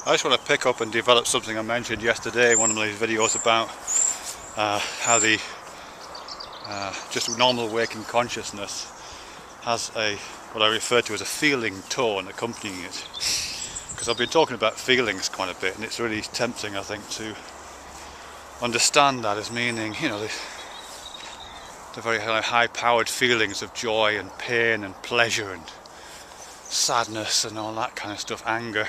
I just want to pick up and develop something I mentioned yesterday in one of my videos about how the just normal waking consciousness has what I refer to as a feeling tone accompanying it. Because I've been talking about feelings quite a bit, and it's really tempting, I think, to understand that as meaning, you know, the very high-powered feelings of joy and pain and pleasure and sadness and all that kind of stuff, anger,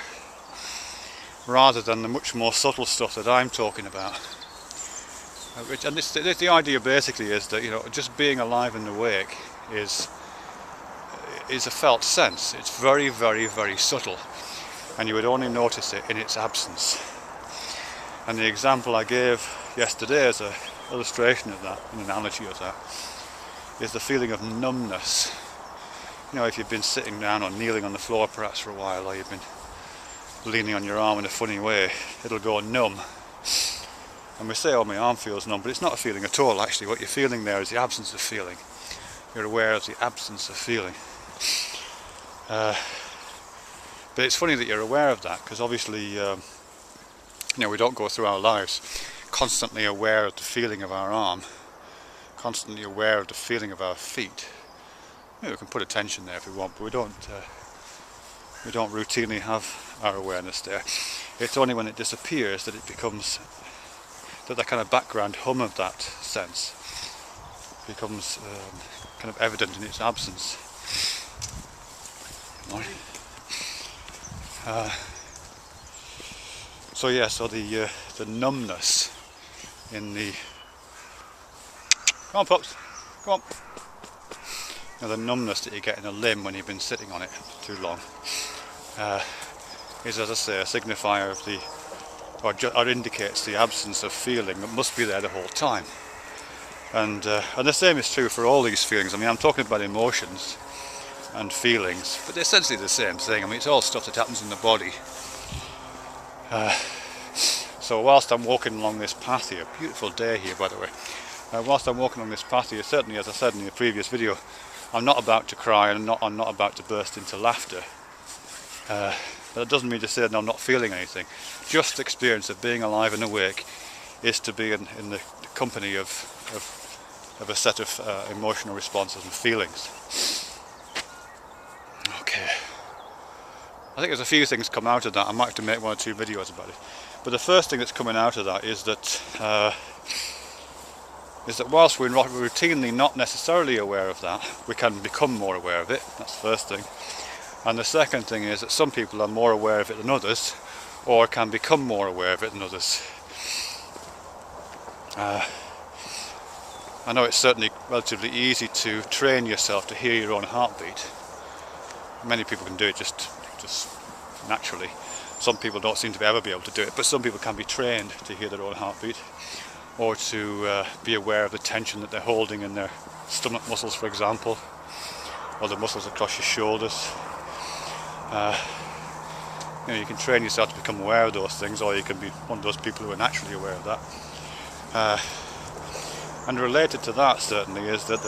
rather than the much more subtle stuff that I'm talking about. And the idea basically is that, you know, just being alive and awake is a felt sense. It's very, very, very subtle, and you would only notice it in its absence. And the example I gave yesterday as an illustration of that, an analogy of that, is the feeling of numbness. You know, if you've been sitting down or kneeling on the floor perhaps for a while, or you've been leaning on your arm in a funny way, it'll go numb. And we say, oh, my arm feels numb, but it's not a feeling at all. Actually, what you're feeling there is the absence of feeling. You're aware of the absence of feeling. But it's funny that you're aware of that, because obviously, you know, we don't go through our lives constantly aware of the feeling of our arm, constantly aware of the feeling of our feet. You know, we can put attention there if we want, but we don't routinely have our awareness there. It's only when it disappears that it becomes, that kind of background hum of that sense becomes kind of evident in its absence. So the numbness in the, come on pups, come on. You know, the numbness that you get in a limb when you've been sitting on it too long is, as I say, a signifier of the, or indicates the absence of feeling that must be there the whole time. And the same is true for all these feelings. I mean, I'm talking about emotions and feelings, but they're essentially the same thing. I mean, it's all stuff that happens in the body. So whilst I'm walking along this path here, beautiful day here by the way, whilst I'm walking along this path here, certainly, as I said in the previous video, I'm not about to cry and I'm not about to burst into laughter. But it doesn't mean to say that I'm not feeling anything. Just the experience of being alive and awake is to be in the company of a set of emotional responses and feelings. Okay. I think there's a few things come out of that. I might have to make one or two videos about it. But the first thing that's coming out of that is that whilst we're routinely not necessarily aware of that, we can become more aware of it. That's the first thing. And the second thing is that some people are more aware of it than others, or can become more aware of it than others. I know it's certainly relatively easy to train yourself to hear your own heartbeat. Many people can do it just naturally. Some people don't seem to ever be able to do it, but some people can be trained to hear their own heartbeat, or to be aware of the tension that they're holding in their stomach muscles, for example, or the muscles across your shoulders. You know, you can train yourself to become aware of those things, or you can be one of those people who are naturally aware of that. And related to that, certainly, is that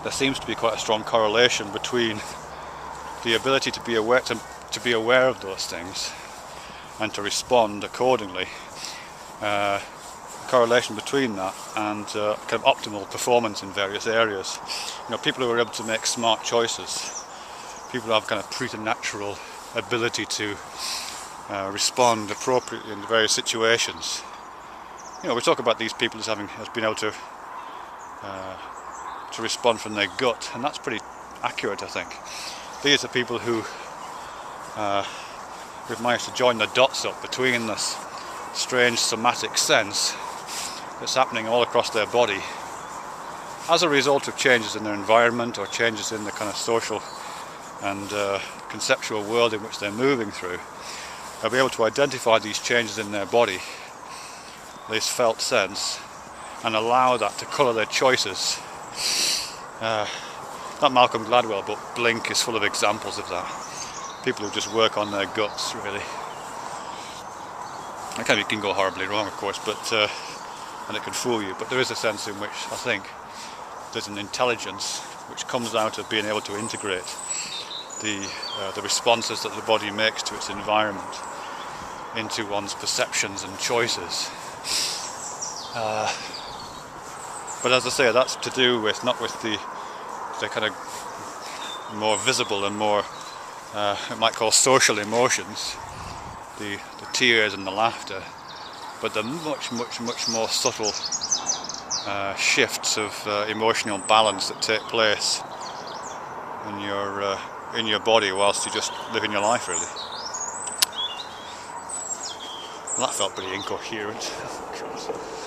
there seems to be quite a strong correlation between the ability to be aware of those things and to respond accordingly. Correlation between that and kind of optimal performance in various areas. You know, people who are able to make smart choices, people who have kind of preternatural ability to respond appropriately in various situations. You know, we talk about these people as being able to respond from their gut, and that's pretty accurate, I think. These are people who've managed to join the dots up between this strange somatic sense that's happening all across their body as a result of changes in their environment, or changes in the kind of social and conceptual world in which they're moving through. They'll be able to identify these changes in their body, this felt sense, and allow that to colour their choices. Not Malcolm Gladwell, but Blink is full of examples of that. People who just work on their guts, really. It can go horribly wrong, of course, but and it can fool you, but there is a sense in which I think there's an intelligence which comes out of being able to integrate the responses that the body makes to its environment, into one's perceptions and choices. But as I say, that's to do with not with the kind of more visible and more it might call social emotions, the tears and the laughter, but the much more subtle shifts of emotional balance that take place in your body whilst you're just living your life, really. Well, that felt pretty incoherent.